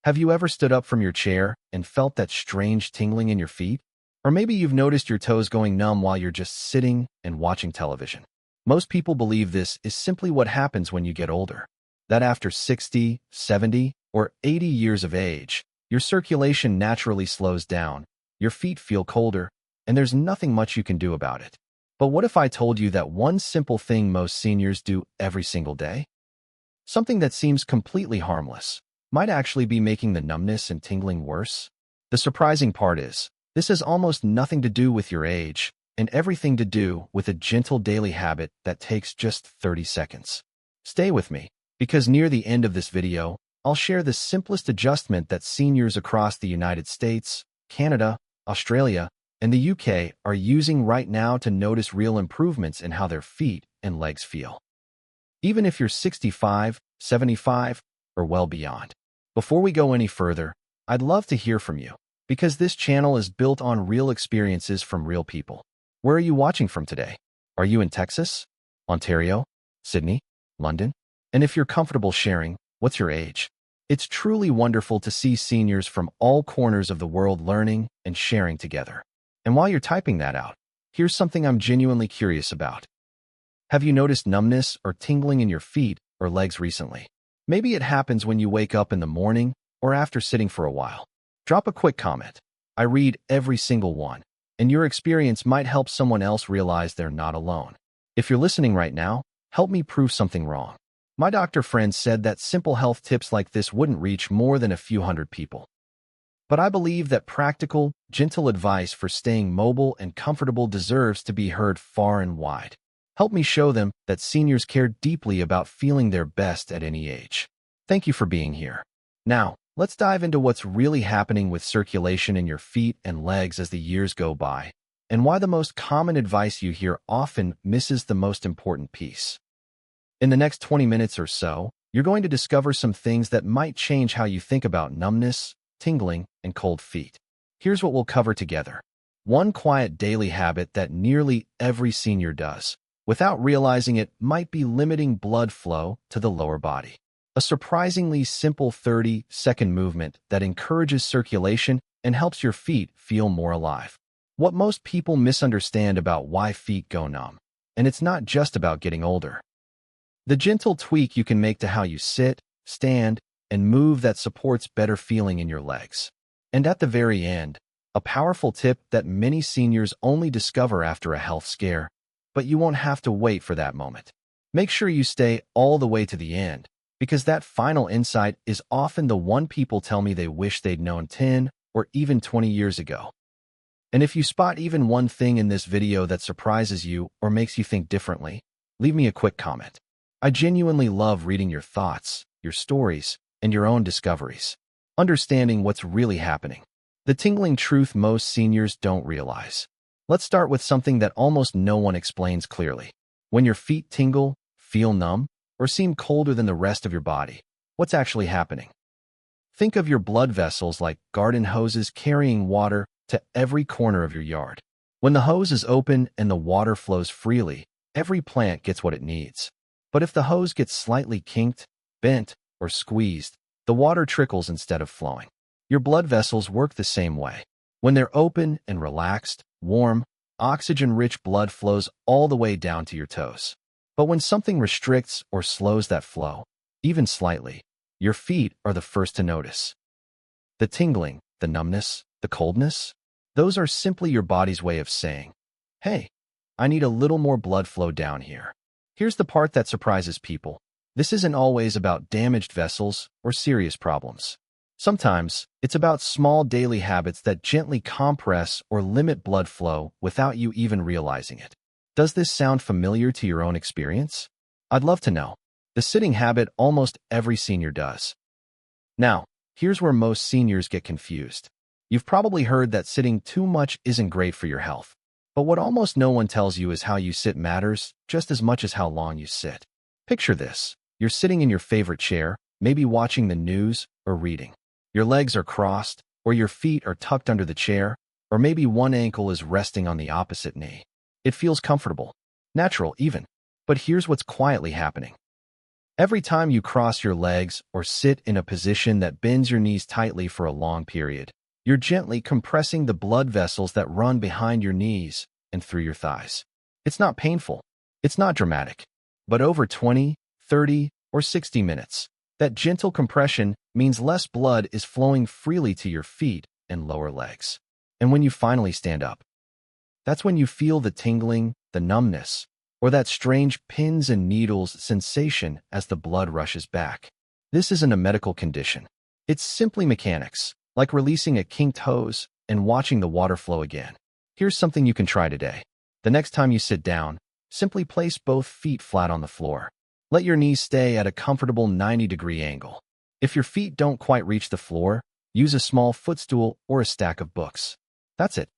Have you ever stood up from your chair and felt that strange tingling in your feet? Or maybe you've noticed your toes going numb while you're just sitting and watching television. Most people believe this is simply what happens when you get older. That after 60, 70, or 80 years of age, your circulation naturally slows down, your feet feel colder, and there's nothing much you can do about it. But what if I told you that one simple thing most seniors do every single day? Something that seems completely harmless might actually be making the numbness and tingling worse. The surprising part is, this has almost nothing to do with your age and everything to do with a gentle daily habit that takes just 30 seconds. Stay with me, because near the end of this video, I'll share the simplest adjustment that seniors across the United States, Canada, Australia, and the UK are using right now to notice real improvements in how their feet and legs feel. Even if you're 65, 75, or well beyond. Before we go any further, I'd love to hear from you, because this channel is built on real experiences from real people. Where are you watching from today? Are you in Texas, Ontario, Sydney, London? And if you're comfortable sharing, what's your age? It's truly wonderful to see seniors from all corners of the world learning and sharing together. And while you're typing that out, here's something I'm genuinely curious about. Have you noticed numbness or tingling in your feet or legs recently? Maybe it happens when you wake up in the morning or after sitting for a while. Drop a quick comment. I read every single one, and your experience might help someone else realize they're not alone. If you're listening right now, help me prove something wrong. My doctor friend said that simple health tips like this wouldn't reach more than a few hundred people. But I believe that practical, gentle advice for staying mobile and comfortable deserves to be heard far and wide. Help me show them that seniors care deeply about feeling their best at any age. Thank you for being here. Now, let's dive into what's really happening with circulation in your feet and legs as the years go by, and why the most common advice you hear often misses the most important piece. In the next 20 minutes or so, you're going to discover some things that might change how you think about numbness, tingling, and cold feet. Here's what we'll cover together. One quiet daily habit that nearly every senior does, without realizing it, might be limiting blood flow to the lower body. A surprisingly simple 30-second movement that encourages circulation and helps your feet feel more alive. What most people misunderstand about why feet go numb. And it's not just about getting older. The gentle tweak you can make to how you sit, stand, and move that supports better feeling in your legs. And at the very end, a powerful tip that many seniors only discover after a health scare, but you won't have to wait for that moment. Make sure you stay all the way to the end, because that final insight is often the one people tell me they wish they'd known 10 or even 20 years ago. And if you spot even one thing in this video that surprises you or makes you think differently, leave me a quick comment. I genuinely love reading your thoughts, your stories, and your own discoveries. Understanding what's really happening. The tingling truth most seniors don't realize. Let's start with something that almost no one explains clearly. When your feet tingle, feel numb, or seem colder than the rest of your body, what's actually happening? Think of your blood vessels like garden hoses carrying water to every corner of your yard. When the hose is open and the water flows freely, every plant gets what it needs. But if the hose gets slightly kinked, bent, or squeezed, the water trickles instead of flowing. Your blood vessels work the same way. When they're open and relaxed, warm, oxygen-rich blood flows all the way down to your toes. But when something restricts or slows that flow, even slightly, your feet are the first to notice. The tingling, the numbness, the coldness, those are simply your body's way of saying, hey, I need a little more blood flow down here. Here's the part that surprises people. This isn't always about damaged vessels or serious problems. Sometimes, it's about small daily habits that gently compress or limit blood flow without you even realizing it. Does this sound familiar to your own experience? I'd love to know. The sitting habit almost every senior does. Now, here's where most seniors get confused. You've probably heard that sitting too much isn't great for your health. But what almost no one tells you is how you sit matters just as much as how long you sit. Picture this. You're sitting in your favorite chair, maybe watching the news or reading. Your legs are crossed, or your feet are tucked under the chair, or maybe one ankle is resting on the opposite knee. It feels comfortable, natural even. But here's what's quietly happening. Every time you cross your legs or sit in a position that bends your knees tightly for a long period, you're gently compressing the blood vessels that run behind your knees and through your thighs. It's not painful. It's not dramatic. But over 20, 30, or 60 minutes, that gentle compression means less blood is flowing freely to your feet and lower legs. And when you finally stand up, that's when you feel the tingling, the numbness, or that strange pins and needles sensation as the blood rushes back. This isn't a medical condition. It's simply mechanics, like releasing a kinked hose and watching the water flow again. Here's something you can try today. The next time you sit down, simply place both feet flat on the floor. Let your knees stay at a comfortable 90-degree angle. If your feet don't quite reach the floor, use a small footstool or a stack of books. That's it.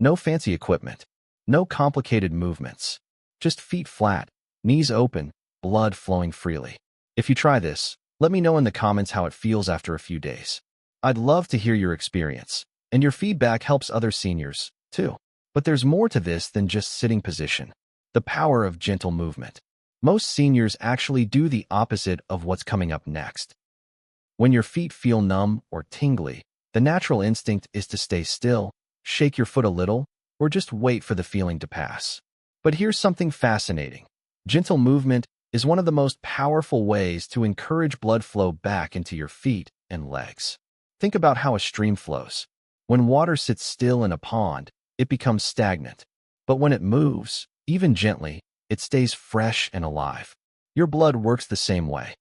No fancy equipment. No complicated movements. Just feet flat, knees open, blood flowing freely. If you try this, let me know in the comments how it feels after a few days. I'd love to hear your experience, and your feedback helps other seniors, too. But there's more to this than just sitting position. The power of gentle movement. Most seniors actually do the opposite of what's coming up next. When your feet feel numb or tingly, the natural instinct is to stay still, shake your foot a little, or just wait for the feeling to pass. But here's something fascinating. Gentle movement is one of the most powerful ways to encourage blood flow back into your feet and legs. Think about how a stream flows. When water sits still in a pond, it becomes stagnant. But when it moves, even gently, it stays fresh and alive. Your blood works the same way.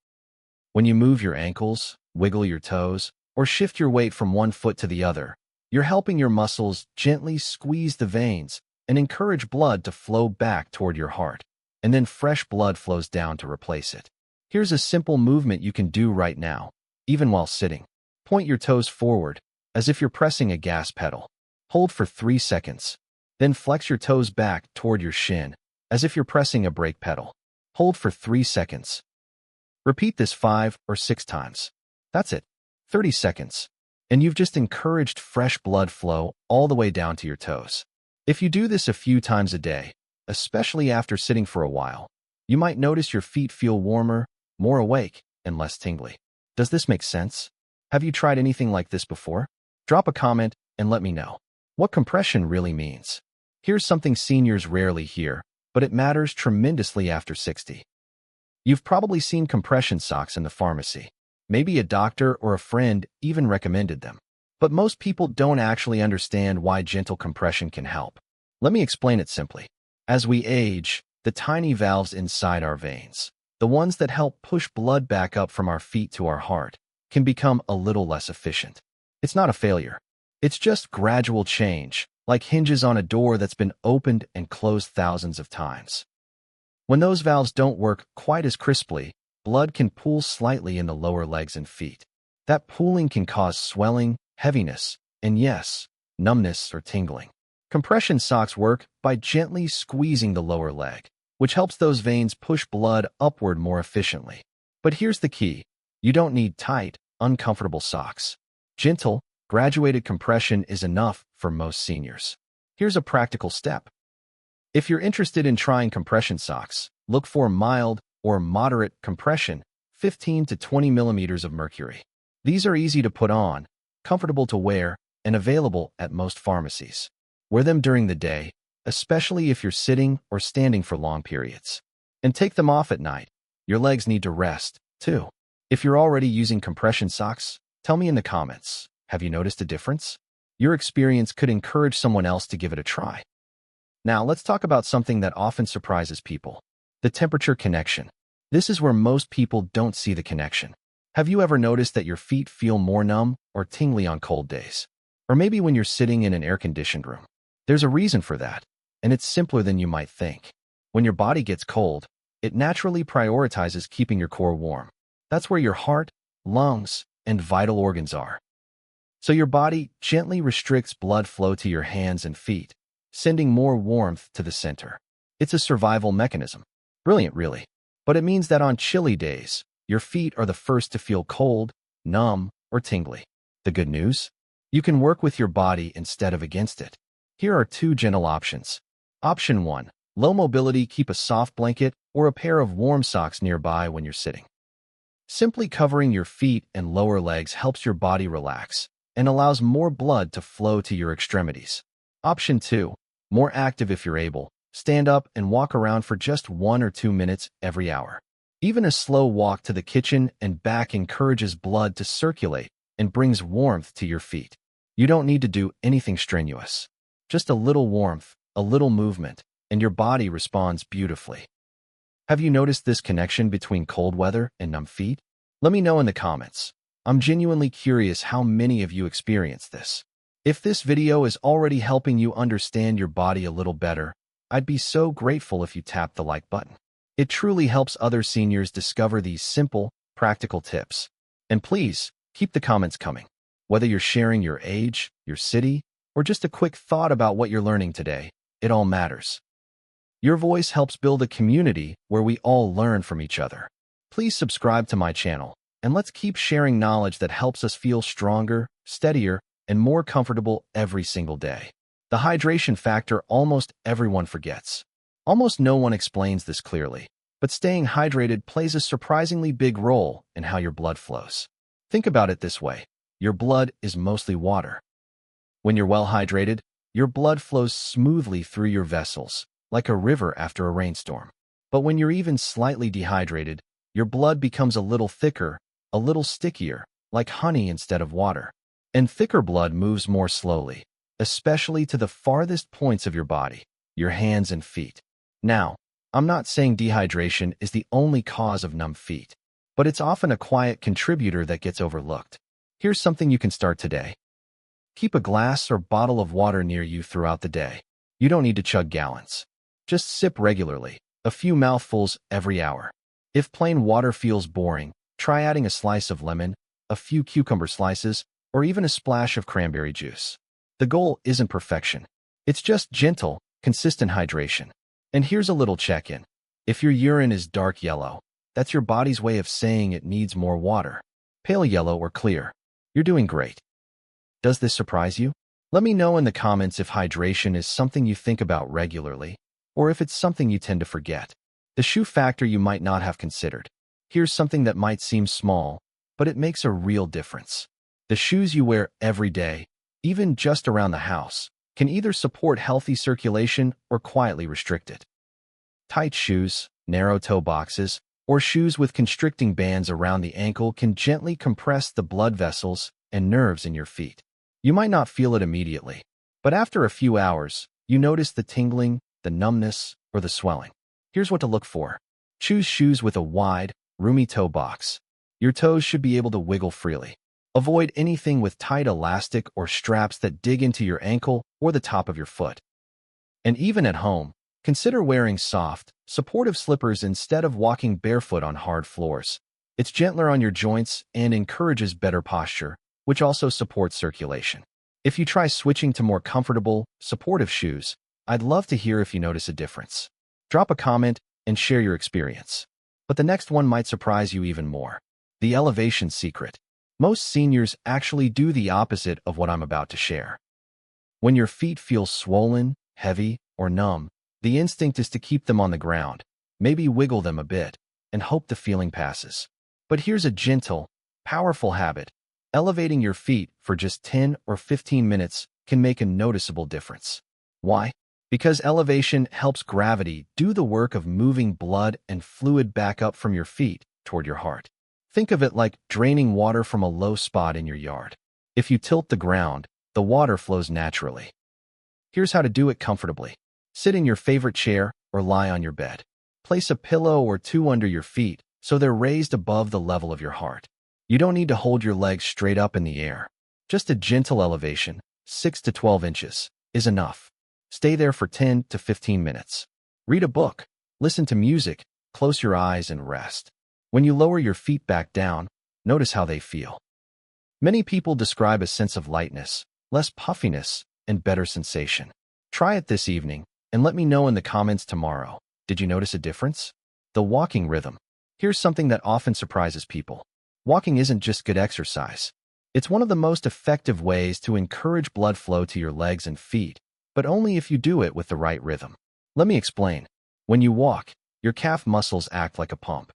When you move your ankles, wiggle your toes, or shift your weight from one foot to the other, you're helping your muscles gently squeeze the veins and encourage blood to flow back toward your heart. And then fresh blood flows down to replace it. Here's a simple movement you can do right now, even while sitting. Point your toes forward, as if you're pressing a gas pedal. Hold for 3 seconds. Then flex your toes back toward your shin, as if you're pressing a brake pedal. Hold for 3 seconds. Repeat this 5 or 6 times. That's it. 30 seconds. And you've just encouraged fresh blood flow all the way down to your toes. If you do this a few times a day, especially after sitting for a while, you might notice your feet feel warmer, more awake, and less tingly. Does this make sense? Have you tried anything like this before? Drop a comment and let me know what compression really means. Here's something seniors rarely hear, but it matters tremendously after 60. You've probably seen compression socks in the pharmacy. Maybe a doctor or a friend even recommended them. But most people don't actually understand why gentle compression can help. Let me explain it simply. As we age, the tiny valves inside our veins, the ones that help push blood back up from our feet to our heart, can become a little less efficient. It's not a failure. It's just gradual change, like hinges on a door that's been opened and closed thousands of times. When those valves don't work quite as crisply, blood can pool slightly in the lower legs and feet. That pooling can cause swelling, heaviness, and yes, numbness or tingling. Compression socks work by gently squeezing the lower leg, which helps those veins push blood upward more efficiently. But here's the key. You don't need tight, uncomfortable socks. Gentle, graduated compression is enough for most seniors. Here's a practical step. If you're interested in trying compression socks, look for mild or moderate compression, 15 to 20 millimeters of mercury. These are easy to put on, comfortable to wear, and available at most pharmacies. Wear them during the day, especially if you're sitting or standing for long periods. And take them off at night. Your legs need to rest, too. If you're already using compression socks, tell me in the comments. Have you noticed a difference? Your experience could encourage someone else to give it a try. Now, let's talk about something that often surprises people. The temperature connection. This is where most people don't see the connection. Have you ever noticed that your feet feel more numb or tingly on cold days? Or maybe when you're sitting in an air-conditioned room? There's a reason for that, and it's simpler than you might think. When your body gets cold, it naturally prioritizes keeping your core warm. That's where your heart, lungs, and vital organs are. So your body gently restricts blood flow to your hands and feet, sending more warmth to the center. It's a survival mechanism. Brilliant, really. But it means that on chilly days, your feet are the first to feel cold, numb, or tingly. The good news? You can work with your body instead of against it. Here are 2 gentle options. Option 1. Low mobility. Keep a soft blanket or a pair of warm socks nearby when you're sitting. Simply covering your feet and lower legs helps your body relax and allows more blood to flow to your extremities. Option 2. More active if you're able. Stand up and walk around for just 1 or 2 minutes every hour. Even a slow walk to the kitchen and back encourages blood to circulate and brings warmth to your feet. You don't need to do anything strenuous. Just a little warmth, a little movement, and your body responds beautifully. Have you noticed this connection between cold weather and numb feet? Let me know in the comments. I'm genuinely curious how many of you experience this. If this video is already helping you understand your body a little better, I'd be so grateful if you tap the like button. It truly helps other seniors discover these simple, practical tips. And please, keep the comments coming. Whether you're sharing your age, your city, or just a quick thought about what you're learning today, it all matters. Your voice helps build a community where we all learn from each other. Please subscribe to my channel, and let's keep sharing knowledge that helps us feel stronger, steadier, and more comfortable every single day. The hydration factor almost everyone forgets. Almost no one explains this clearly, but staying hydrated plays a surprisingly big role in how your blood flows. Think about it this way. Your blood is mostly water. When you're well hydrated, your blood flows smoothly through your vessels, like a river after a rainstorm. But when you're even slightly dehydrated, your blood becomes a little thicker, a little stickier, like honey instead of water. And thicker blood moves more slowly, especially to the farthest points of your body, your hands and feet. Now, I'm not saying dehydration is the only cause of numb feet, but it's often a quiet contributor that gets overlooked. Here's something you can start today. Keep a glass or bottle of water near you throughout the day. You don't need to chug gallons. Just sip regularly, a few mouthfuls every hour. If plain water feels boring, try adding a slice of lemon, a few cucumber slices, or even a splash of cranberry juice. The goal isn't perfection. It's just gentle, consistent hydration. And here's a little check-in. If your urine is dark yellow, that's your body's way of saying it needs more water. Pale yellow or clear, you're doing great. Does this surprise you? Let me know in the comments if hydration is something you think about regularly, or if it's something you tend to forget. The shoe factor you might not have considered. Here's something that might seem small, but it makes a real difference. The shoes you wear every day, even just around the house, can either support healthy circulation or quietly restrict it. Tight shoes, narrow toe boxes, or shoes with constricting bands around the ankle can gently compress the blood vessels and nerves in your feet. You might not feel it immediately, but after a few hours, you notice the tingling, the numbness, or the swelling. Here's what to look for. Choose shoes with a wide, roomy toe box. Your toes should be able to wiggle freely. Avoid anything with tight elastic or straps that dig into your ankle or the top of your foot. And even at home, consider wearing soft, supportive slippers instead of walking barefoot on hard floors. It's gentler on your joints and encourages better posture, which also supports circulation. If you try switching to more comfortable, supportive shoes, I'd love to hear if you notice a difference. Drop a comment and share your experience. But the next one might surprise you even more. The elevation secret. Most seniors actually do the opposite of what I'm about to share. When your feet feel swollen, heavy, or numb, the instinct is to keep them on the ground, maybe wiggle them a bit, and hope the feeling passes. But here's a gentle, powerful habit. Elevating your feet for just 10 or 15 minutes can make a noticeable difference. Why? Because elevation helps gravity do the work of moving blood and fluid back up from your feet toward your heart. Think of it like draining water from a low spot in your yard. If you tilt the ground, the water flows naturally. Here's how to do it comfortably. Sit in your favorite chair or lie on your bed. Place a pillow or two under your feet so they're raised above the level of your heart. You don't need to hold your legs straight up in the air. Just a gentle elevation, 6 to 12 inches, is enough. Stay there for 10 to 15 minutes. Read a book, listen to music, close your eyes and rest. When you lower your feet back down, notice how they feel. Many people describe a sense of lightness, less puffiness, and better sensation. Try it this evening, and let me know in the comments tomorrow. Did you notice a difference? The walking rhythm. Here's something that often surprises people. Walking isn't just good exercise. It's one of the most effective ways to encourage blood flow to your legs and feet, but only if you do it with the right rhythm. Let me explain. When you walk, your calf muscles act like a pump.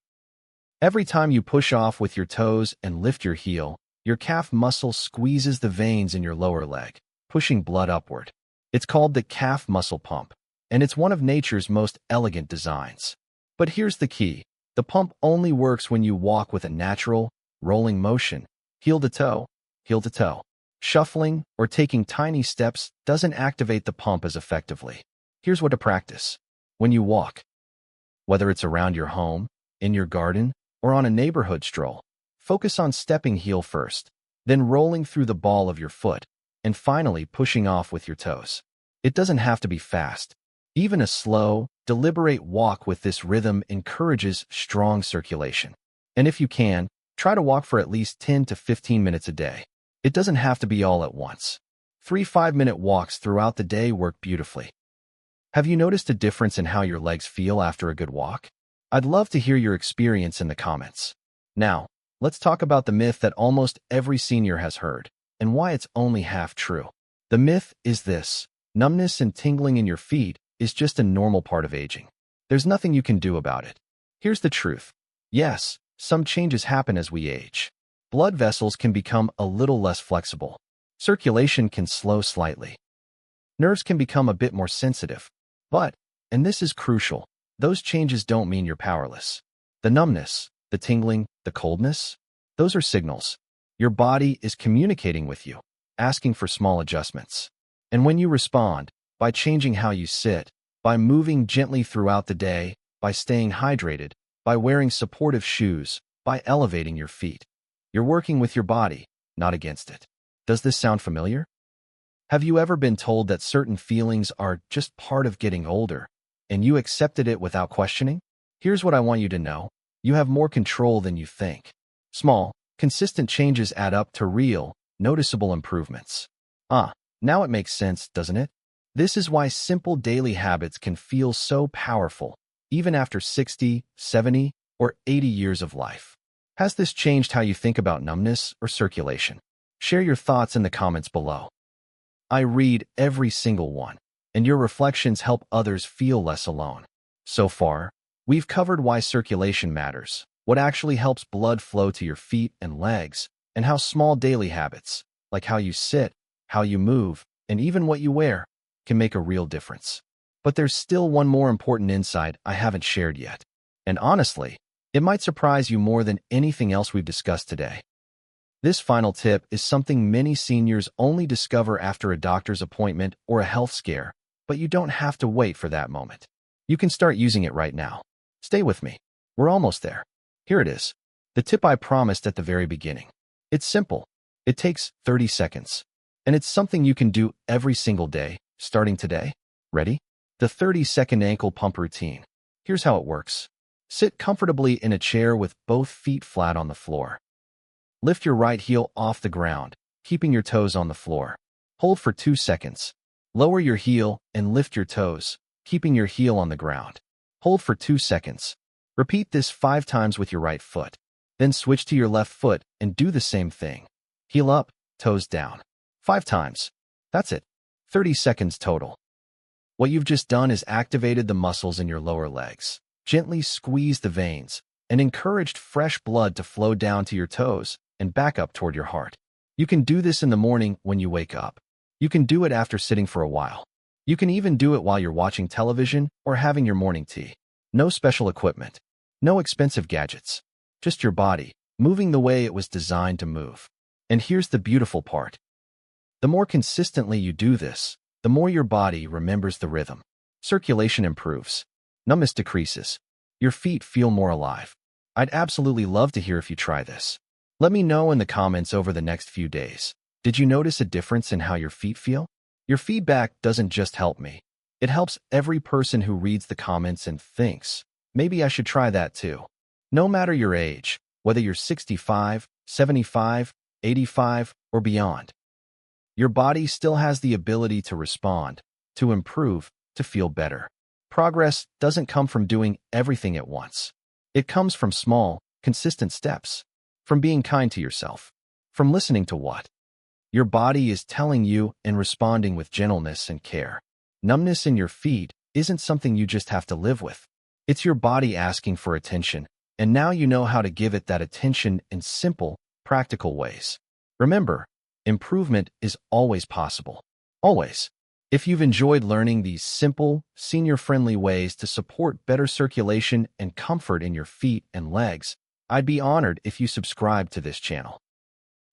Every time you push off with your toes and lift your heel, your calf muscle squeezes the veins in your lower leg, pushing blood upward. It's called the calf muscle pump, and it's one of nature's most elegant designs. But here's the key. The pump only works when you walk with a natural, rolling motion, heel to toe, heel to toe. Shuffling or taking tiny steps doesn't activate the pump as effectively. Here's what to practice. When you walk, whether it's around your home, in your garden, or on a neighborhood stroll, focus on stepping heel first, then rolling through the ball of your foot, and finally pushing off with your toes. It doesn't have to be fast. Even a slow, deliberate walk with this rhythm encourages strong circulation. And if you can, try to walk for at least 10 to 15 minutes a day. It doesn't have to be all at once. 3 5-minute walks throughout the day work beautifully. Have you noticed a difference in how your legs feel after a good walk? I'd love to hear your experience in the comments. Now, let's talk about the myth that almost every senior has heard, and why it's only half true. The myth is this: numbness and tingling in your feet is just a normal part of aging. There's nothing you can do about it. Here's the truth. Yes, some changes happen as we age. Blood vessels can become a little less flexible. Circulation can slow slightly. Nerves can become a bit more sensitive. But, and this is crucial, those changes don't mean you're powerless. The numbness, the tingling, the coldness, those are signals. Your body is communicating with you, asking for small adjustments. And when you respond, by changing how you sit, by moving gently throughout the day, by staying hydrated, by wearing supportive shoes, by elevating your feet, you're working with your body, not against it. Does this sound familiar? Have you ever been told that certain feelings are just part of getting older, and you accepted it without questioning? Here's what I want you to know. You have more control than you think. Small, consistent changes add up to real, noticeable improvements. Now it makes sense, doesn't it? This is why simple daily habits can feel so powerful, even after 60, 70, or 80 years of life. Has this changed how you think about numbness or circulation? Share your thoughts in the comments below. I read every single one, and your reflections help others feel less alone. So far, we've covered why circulation matters, what actually helps blood flow to your feet and legs, and how small daily habits, like how you sit, how you move, and even what you wear, can make a real difference. But there's still one more important insight I haven't shared yet. And honestly, it might surprise you more than anything else we've discussed today. This final tip is something many seniors only discover after a doctor's appointment or a health scare, but you don't have to wait for that moment. You can start using it right now. Stay with me. We're almost there. Here it is. The tip I promised at the very beginning. It's simple. It takes 30 seconds. And it's something you can do every single day, starting today. Ready? The 30-second ankle pump routine. Here's how it works. Sit comfortably in a chair with both feet flat on the floor. Lift your right heel off the ground, keeping your toes on the floor. Hold for 2 seconds. Lower your heel and lift your toes, keeping your heel on the ground. Hold for 2 seconds. Repeat this 5 times with your right foot. Then switch to your left foot and do the same thing. Heel up, toes down. 5 times. That's it. 30 seconds total. What you've just done is activated the muscles in your lower legs, gently squeezed the veins, and encouraged fresh blood to flow down to your toes and back up toward your heart. You can do this in the morning when you wake up. You can do it after sitting for a while. You can even do it while you're watching television or having your morning tea. No special equipment. No expensive gadgets. Just your body, moving the way it was designed to move. And here's the beautiful part. The more consistently you do this, the more your body remembers the rhythm. Circulation improves. Numbness decreases. Your feet feel more alive. I'd absolutely love to hear if you try this. Let me know in the comments over the next few days. Did you notice a difference in how your feet feel? Your feedback doesn't just help me. It helps every person who reads the comments and thinks, maybe I should try that too. No matter your age, whether you're 65, 75, 85, or beyond, your body still has the ability to respond, to improve, to feel better. Progress doesn't come from doing everything at once. It comes from small, consistent steps, from being kind to yourself, from listening to what your body is telling you and responding with gentleness and care. Numbness in your feet isn't something you just have to live with. It's your body asking for attention, and now you know how to give it that attention in simple, practical ways. Remember, improvement is always possible. Always. If you've enjoyed learning these simple, senior-friendly ways to support better circulation and comfort in your feet and legs, I'd be honored if you subscribe to this channel.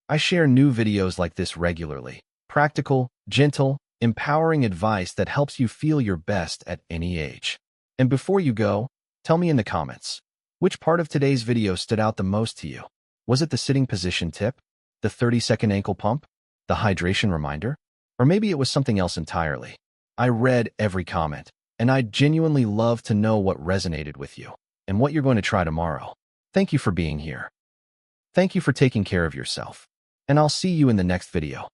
I share new videos like this regularly. Practical, gentle, empowering advice that helps you feel your best at any age. And before you go, tell me in the comments, which part of today's video stood out the most to you? Was it the sitting position tip? The 30-second ankle pump? The hydration reminder? Or maybe it was something else entirely? I read every comment, and I'd genuinely love to know what resonated with you and what you're going to try tomorrow. Thank you for being here. Thank you for taking care of yourself. And I'll see you in the next video.